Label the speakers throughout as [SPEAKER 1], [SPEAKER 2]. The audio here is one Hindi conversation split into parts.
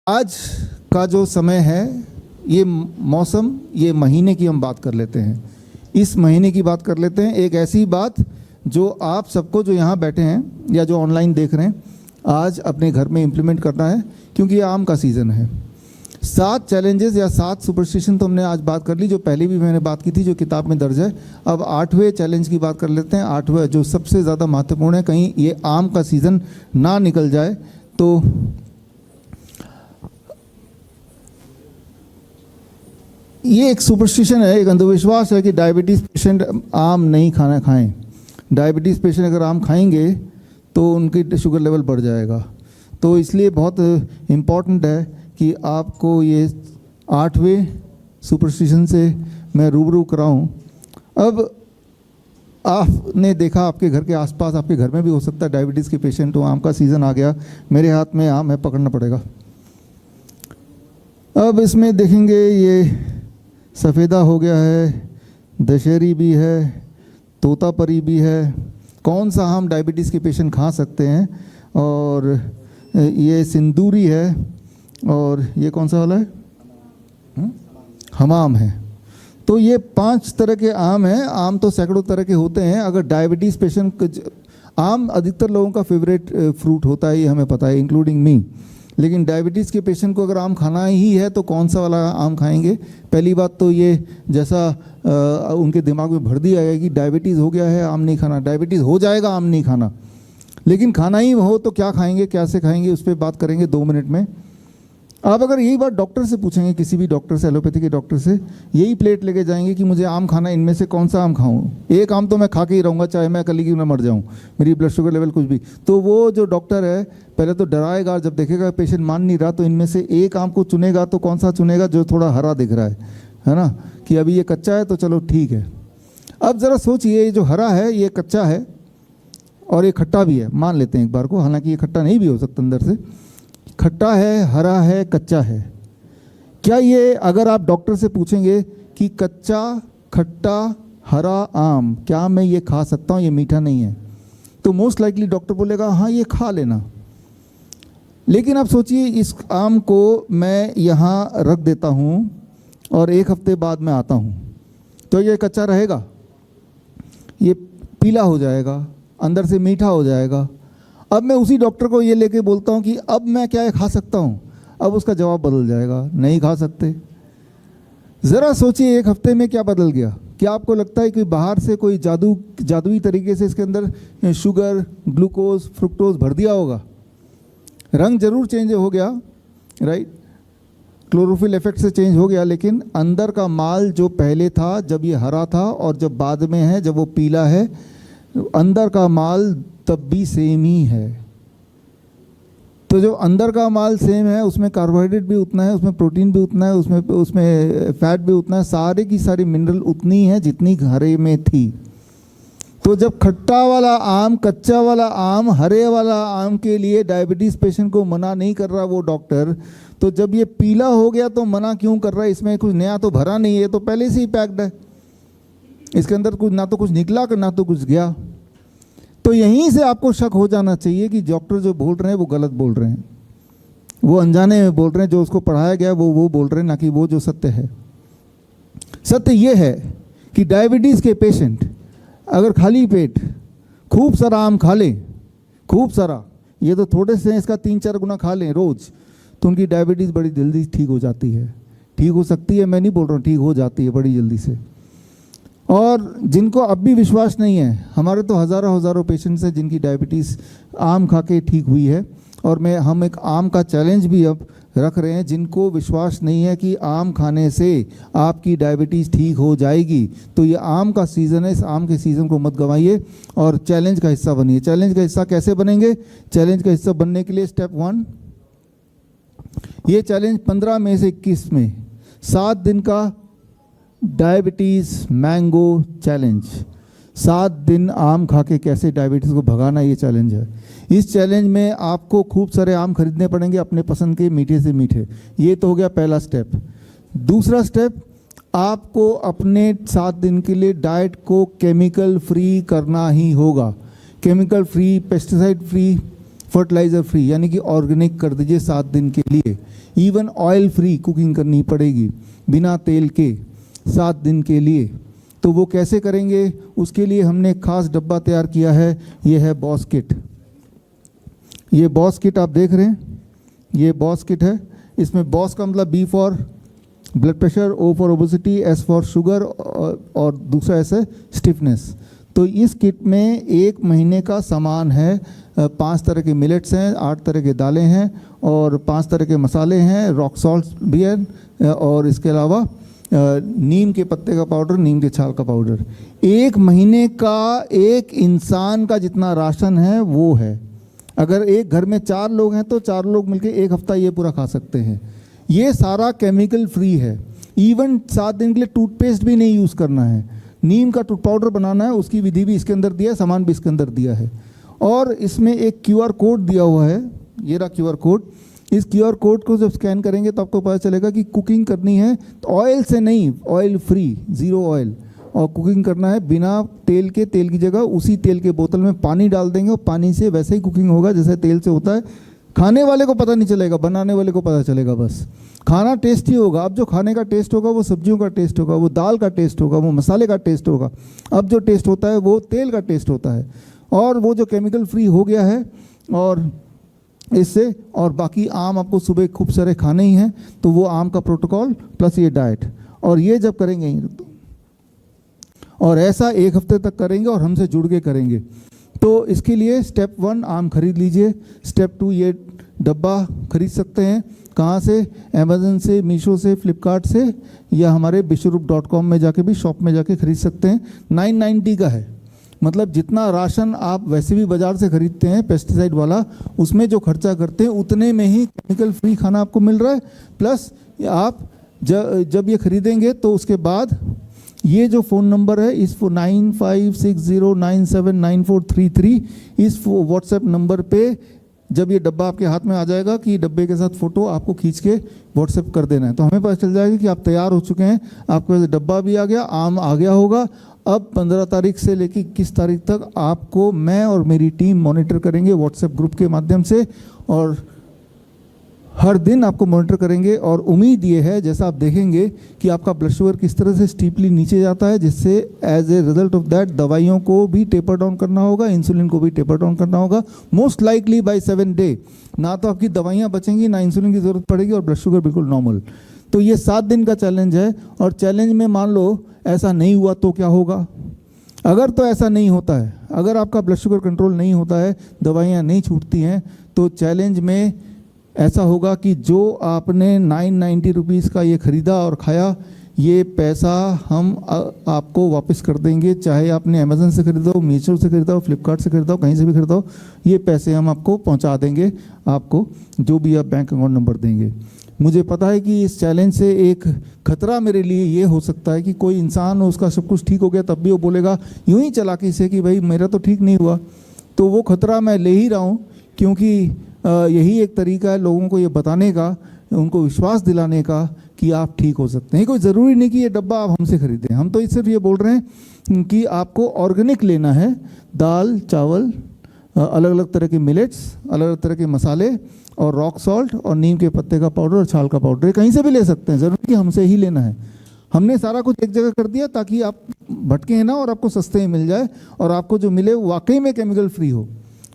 [SPEAKER 1] आज का जो समय है, ये मौसम, ये महीने की हम बात कर लेते हैं। इस महीने की बात कर लेते हैं, एक ऐसी बात जो आप सबको जो यहाँ बैठे हैं या जो ऑनलाइन देख रहे हैं, आज अपने घर में इम्प्लीमेंट करना है, क्योंकि ये आम का सीज़न है। 7 चैलेंजेस या 7 सुपरस्टिशन तो हमने आज बात कर ली, जो पहले भी मैंने बात की थी, जो किताब में दर्ज है। अब 8वें चैलेंज की बात कर लेते हैं। 8वां जो सबसे ज़्यादा महत्वपूर्ण है, कहीं ये आम का सीज़न ना निकल जाए। तो ये एक सुपरस्टिशन है, एक अंधविश्वास है कि डायबिटीज़ पेशेंट आम नहीं खाना खाएं। डायबिटीज़ पेशेंट अगर आम खाएंगे तो उनकी शुगर लेवल बढ़ जाएगा। तो इसलिए बहुत इम्पॉर्टेंट है कि आपको ये 8वें सुपरस्टिशन से मैं रूबरू कराऊं। अब आपने देखा आपके घर के आसपास, आपके घर में भी हो सकता है डायबिटीज़ के पेशेंट हो, आम का सीज़न आ गया, मेरे हाथ में आम है, पकड़ना पड़ेगा। अब इसमें देखेंगे ये सफ़ेदा हो गया है, दशहरी भी है, तोतापरी भी है। कौन सा आम डायबिटीज़ के पेशेंट खा सकते हैं? और ये सिंदूरी है, और ये कौन सा वाला है? हमाम है। तो ये 5 तरह के आम हैं। आम तो सैकड़ों तरह के होते हैं। अगर डायबिटीज़ पेशेंट, आम अधिकतर लोगों का फेवरेट फ्रूट होता है, ये हमें पता है, इंक्लूडिंग मी। लेकिन डायबिटीज़ के पेशेंट को अगर आम खाना ही है तो कौन सा वाला आम खाएंगे? पहली बात तो ये, जैसा उनके दिमाग में भर दिया गया कि डायबिटीज़ हो गया है, आम नहीं खाना। डायबिटीज़ हो जाएगा, आम नहीं खाना। लेकिन खाना ही हो तो क्या खाएंगे, कैसे खाएंगे, उस पर बात करेंगे 2 मिनट में। आप अगर यही बात डॉक्टर से पूछेंगे, किसी भी डॉक्टर से, एलोपैथी के डॉक्टर से, यही प्लेट लेके जाएंगे कि मुझे आम खाना है, इनमें से कौन सा आम खाऊं? एक आम तो मैं खा के ही रहूँगा, चाहे मैं कल ही ना मर जाऊँ, मेरी ब्लड शुगर लेवल कुछ भी। तो वो जो डॉक्टर है पहले तो डराएगा, जब देखेगा पेशेंट मान नहीं रहा तो इनमें से एक आम को चुनेगा। तो कौन सा चुनेगा? जो थोड़ा हरा दिख रहा है ना, कि अभी ये कच्चा है तो चलो ठीक है। अब ज़रा सोचिए, जो हरा है ये कच्चा है और ये खट्टा भी है, मान लेते हैं एक बार को, हालांकि ये खट्टा नहीं भी हो सकता, अंदर से खट्टा है, हरा है, कच्चा है। क्या ये, अगर आप डॉक्टर से पूछेंगे कि कच्चा, खट्टा, हरा आम, क्या मैं ये खा सकता हूँ, ये मीठा नहीं है, तो मोस्ट लाइकली डॉक्टर बोलेगा हाँ ये खा लेना। लेकिन आप सोचिए, इस आम को मैं यहाँ रख देता हूँ और 1 हफ्ते बाद मैं आता हूँ, तो ये कच्चा रहेगा, ये पीला हो जाएगा, अंदर से मीठा हो जाएगा। अब मैं उसी डॉक्टर को ये लेके बोलता हूँ कि अब मैं क्या खा सकता हूँ, अब उसका जवाब बदल जाएगा, नहीं खा सकते। ज़रा सोचिए 1 हफ्ते में क्या बदल गया। क्या आपको लगता है कि बाहर से कोई जादुई तरीके से इसके अंदर शुगर, ग्लूकोज, फ्रुक्टोज भर दिया होगा? रंग जरूर चेंज हो गया, राइट, क्लोरोफिल इफेक्ट से चेंज हो गया, लेकिन अंदर का माल जो पहले था, जब ये हरा था, और जब बाद में है, जब वो पीला है, अंदर का माल तब भी सेम ही है। तो जो अंदर का माल सेम है, उसमें कार्बोहाइड्रेट भी उतना है, उसमें प्रोटीन भी उतना है, उसमें फैट भी उतना है, सारे की सारी मिनरल उतनी है जितनी हरे में थी। तो जब खट्टा वाला आम, कच्चा वाला आम, हरे वाला आम के लिए डायबिटीज़ पेशेंट को मना नहीं कर रहा वो डॉक्टर, तो जब ये पीला हो गया तो मना क्यों कर रहा है? इसमें कुछ नया तो भरा नहीं है, तो पहले से ही पैक्ड है, इसके अंदर कुछ ना तो कुछ निकला ना तो कुछ गया। तो यहीं से आपको शक हो जाना चाहिए कि डॉक्टर जो बोल रहे हैं वो गलत बोल रहे हैं, वो अनजाने में बोल रहे हैं, जो उसको पढ़ाया गया वो बोल रहे हैं, ना कि वो जो सत्य है। सत्य ये है कि डायबिटीज़ के पेशेंट अगर खाली पेट खूब सारा आम खा लें, खूब सारा, ये तो थोड़े से हैं, इसका 3-4 गुना खा लें रोज़, तो उनकी डायबिटीज़ बड़ी जल्दी ठीक हो जाती है। ठीक हो सकती है, मैं नहीं बोल रहा हूँ, ठीक हो जाती है बड़ी जल्दी से। और जिनको अब भी विश्वास नहीं है, हमारे तो हज़ारों पेशेंट्स हैं जिनकी डायबिटीज़ आम खा के ठीक हुई है, और हम एक आम का चैलेंज भी अब रख रहे हैं। जिनको विश्वास नहीं है कि आम खाने से आपकी डायबिटीज़ ठीक हो जाएगी, तो ये आम का सीज़न है, इस आम के सीज़न को मत गंवाइए और चैलेंज का हिस्सा बनिए। चैलेंज का हिस्सा कैसे बनेंगे? चैलेंज का हिस्सा बनने के लिए स्टेप 1, ये चैलेंज 15 मई से 21 में 7 दिन का डायबिटीज़ मैंगो चैलेंज। 7 दिन आम खा के कैसे डायबिटीज़ को भगाना, ये चैलेंज है। इस चैलेंज में आपको खूब सारे आम खरीदने पड़ेंगे, अपने पसंद के, मीठे से मीठे। ये तो हो गया पहला स्टेप। दूसरा स्टेप, आपको अपने 7 दिन के लिए डाइट को केमिकल फ्री करना ही होगा। Chemical free, pesticide free, fertiliser free यानी कि ऑर्गेनिक कर दीजिए 7 दिन के लिए। इवन ऑयल फ्री कुकिंग करनी पड़ेगी बिना तेल के 7 दिन के लिए। तो वो कैसे करेंगे, उसके लिए हमने एक खास डब्बा तैयार किया है, ये है बॉस किट। ये बॉस किट आप देख रहे हैं, ये बॉस किट है। इसमें बॉस का मतलब B for blood pressure, O for obesity, S for sugar और दूसरा एस है स्टिफनेस। तो इस किट में 1 महीने का सामान है। 5 तरह के मिलेट्स हैं, 8 तरह के दालें हैं और 5 तरह के मसाले हैं, रॉक सॉल्ट भी है और इसके अलावा नीम के पत्ते का पाउडर, नीम के छाल का पाउडर। 1 महीने का एक इंसान का जितना राशन है वो है। अगर एक घर में 4 लोग हैं तो 4 लोग मिलकर 1 हफ्ता ये पूरा खा सकते हैं। ये सारा केमिकल फ्री है। इवन 7 दिन के लिए टूथपेस्ट भी नहीं यूज़ करना है। नीम का टूथ पाउडर बनाना है, उसकी विधि भी इसके अंदर दिया है, सामान भी इसके अंदर दिया है। और इसमें एक QR कोड दिया हुआ है, ये रहा QR कोड। इस QR कोड को जब स्कैन करेंगे तो आपको पता चलेगा कि कुकिंग करनी है तो ऑयल से नहीं, ऑयल फ्री, 0 ऑयल, और कुकिंग करना है बिना तेल के। तेल की जगह उसी तेल के बोतल में पानी डाल देंगे और पानी से वैसे ही कुकिंग होगा जैसे तेल से होता है। खाने वाले को पता नहीं चलेगा, बनाने वाले को पता चलेगा बस। खाना टेस्टी होगा। अब जो खाने का टेस्ट होगा वो सब्जियों का टेस्ट होगा, वो दाल का टेस्ट होगा, वो मसाले का टेस्ट होगा। अब जो टेस्ट होता है वो तेल का टेस्ट होता है और वो जो केमिकल फ्री हो गया है। और इससे और बाकी आम आपको सुबह खूब सारे खाने ही हैं, तो वो आम का प्रोटोकॉल प्लस ये डाइट, और ये जब करेंगे और ऐसा 1 हफ्ते तक करेंगे और हमसे जुड़ के करेंगे तो इसके लिए स्टेप 1 आम खरीद लीजिए। स्टेप 2 ये डब्बा खरीद सकते हैं। कहाँ से? अमेज़न से, मीशो से, फ्लिपकार्ट से, या हमारे विश्वरूप.com में जाके भी, शॉप में जाके खरीद सकते हैं। 990 का है, मतलब जितना राशन आप वैसे भी बाज़ार से खरीदते हैं पेस्टिसाइड वाला, उसमें जो खर्चा करते हैं उतने में ही केमिकल फ्री खाना आपको मिल रहा है। प्लस आप जब ये खरीदेंगे तो उसके बाद ये जो फ़ोन नंबर है, इस 9560979433, इस व्हाट्सएप नंबर पे जब ये डब्बा आपके हाथ में आ जाएगा कि डब्बे के साथ फ़ोटो आपको खींच के व्हाट्सएप कर देना है, तो हमें पता चल जाएगा कि आप तैयार हो चुके हैं। आपके पास डब्बा भी आ गया, आम आ गया होगा। अब 15 तारीख से लेकर 21 तारीख तक आपको मैं और मेरी टीम मॉनिटर करेंगे व्हाट्सएप ग्रुप के माध्यम से, और हर दिन आपको मॉनिटर करेंगे। और उम्मीद ये है, जैसा आप देखेंगे कि आपका ब्लड शुगर किस तरह से स्टीपली नीचे जाता है, जिससे as a result of that दवाइयों को भी टेपर डाउन करना होगा, इंसुलिन को भी टेपर डाउन करना होगा। मोस्ट लाइकली बाय 7 डे ना तो आपकी दवाइयाँ बचेंगी, ना इंसुलिन की ज़रूरत पड़ेगी और ब्लड शुगर बिल्कुल नॉर्मल। तो ये 7 दिन का चैलेंज है। और चैलेंज में मान लो ऐसा नहीं हुआ तो क्या होगा? अगर तो ऐसा नहीं होता है, अगर आपका ब्लड शुगर कंट्रोल नहीं होता है, दवाइयाँ नहीं छूटती हैं, तो चैलेंज में ऐसा होगा कि जो आपने 990 रुपीज़ का ये ख़रीदा और खाया, ये पैसा हम आपको वापस कर देंगे। चाहे आपने अमेज़न से ख़रीदा हो, मीशो से ख़रीदा हो, फ्लिपकार्ट से ख़रीदा हो, कहीं से भी ख़रीदा हो, ये पैसे हम आपको पहुंचा देंगे, आपको जो भी आप बैंक अकाउंट नंबर देंगे। मुझे पता है कि इस चैलेंज से एक खतरा मेरे लिए ये हो सकता है कि कोई इंसान, उसका सब कुछ ठीक हो गया तब भी वो बोलेगा यूँ ही चालाकी से कि भाई मेरा तो ठीक नहीं हुआ। तो वो खतरा मैं ले ही रहा हूँ, क्योंकि यही एक तरीका है लोगों को ये बताने का, उनको विश्वास दिलाने का कि आप ठीक हो सकते हैं। कोई ज़रूरी नहीं कि ये डब्बा आप हमसे खरीदें। हम तो सिर्फ ये बोल रहे हैं कि आपको ऑर्गेनिक लेना है। दाल, चावल, अलग अलग तरह के मिलेट्स, अलग अलग तरह के मसाले और रॉक सॉल्ट और नीम के पत्ते का पाउडर और छाल का पाउडर, कहीं से भी ले सकते हैं, ज़रूरी कि हमसे ही लेना है। हमने सारा कुछ एक जगह कर दिया ताकि आप भटके ना और आपको सस्ते में मिल जाए और आपको जो मिले वो वाकई में केमिकल फ्री हो।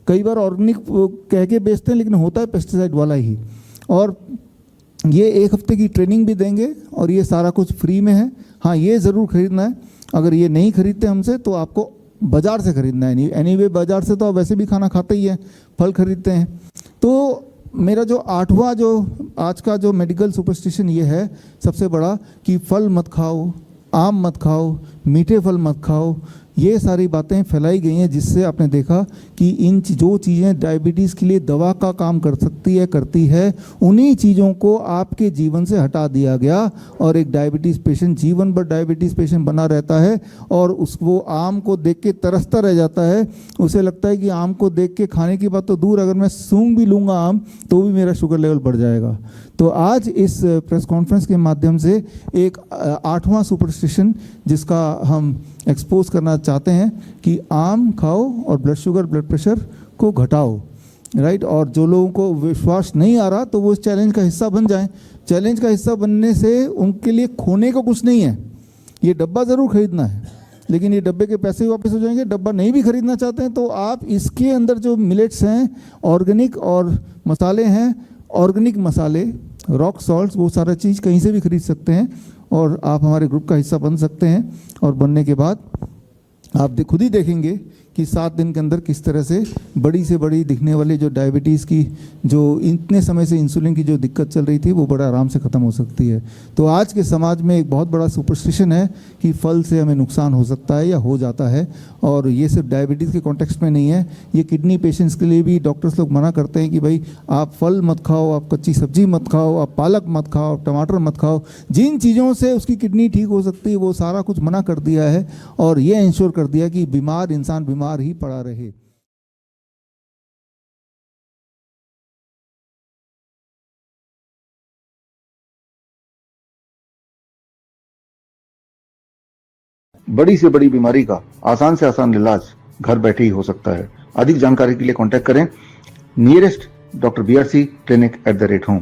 [SPEAKER 1] कई बार ऑर्गेनिक कह के बेचते हैं लेकिन होता है पेस्टिसाइड वाला ही। और ये 1 हफ्ते की ट्रेनिंग भी देंगे और ये सारा कुछ फ्री में है। हाँ, ये ज़रूर खरीदना है। अगर ये नहीं खरीदते हमसे तो आपको बाज़ार से खरीदना है। एनीवे बाज़ार से तो आप वैसे भी खाना खाते ही हैं, फल खरीदते हैं। तो मेरा जो 8वां जो आज का जो मेडिकल सुपरस्टिशन ये है सबसे बड़ा, कि फल मत खाओ, आम मत खाओ, मीठे फल मत खाओ। ये सारी बातें फैलाई गई हैं जिससे आपने देखा कि इन जो चीज़ें डायबिटीज़ के लिए दवा का काम कर सकती है, करती है, उन्हीं चीज़ों को आपके जीवन से हटा दिया गया और एक डायबिटीज़ पेशेंट जीवन भर डायबिटीज़ पेशेंट बना रहता है और वो आम को देख के तरसता रह जाता है। उसे लगता है कि आम को देख के खाने की बात तो दूर, अगर मैं सूंघ भी लूँगा आम तो भी मेरा शुगर लेवल बढ़ जाएगा। तो आज इस प्रेस कॉन्फ्रेंस के माध्यम से एक 8वां सुपरस्टिशन जिसका हम एक्सपोज करना चाहते हैं कि आम खाओ और ब्लड शुगर, ब्लड प्रेशर को घटाओ। राइट। और जो लोगों को विश्वास नहीं आ रहा तो वो इस चैलेंज का हिस्सा बन जाएं। चैलेंज का हिस्सा बनने से उनके लिए खोने को कुछ नहीं है। ये डब्बा ज़रूर खरीदना है, लेकिन ये डब्बे के पैसे भी वापस हो जाएंगे। डब्बा नहीं भी खरीदना चाहते हैं तो आप इसके अंदर जो मिलेट्स हैं, ऑर्गेनिक और मसाले हैं, ऑर्गेनिक मसाले, रॉक सॉल्ट्स, वो सारा चीज़ कहीं से भी खरीद सकते हैं और आप हमारे ग्रुप का हिस्सा बन सकते हैं। और बनने के बाद आप खुद ही देखेंगे कि 7 दिन के अंदर किस तरह से बड़ी से बड़ी दिखने वाली जो डायबिटीज़ की, जो इतने समय से इंसुलिन की जो दिक्कत चल रही थी, वो बड़ा आराम से ख़त्म हो सकती है। तो आज के समाज में एक बहुत बड़ा सुपरस्टिशन है कि फल से हमें नुकसान हो सकता है या हो जाता है। और ये सिर्फ डायबिटीज़ के कॉन्टेक्स्ट में नहीं है, ये किडनी पेशेंट्स के लिए भी डॉक्टर्स लोग मना करते हैं कि भाई आप फल मत खाओ, आप कच्ची सब्जी मत खाओ, आप पालक मत खाओ, आप टमाटर मत खाओ। जिन चीज़ों से उसकी किडनी ठीक हो सकती है वो सारा कुछ मना कर दिया है और ये इंश्योर कर दिया कि बीमार इंसान बीमार ही पड़ा रहे।
[SPEAKER 2] बड़ी से बड़ी बीमारी का आसान से आसान इलाज घर बैठे ही हो सकता है। अधिक जानकारी के लिए कांटेक्ट करें nearest doctor BRC clinic @home।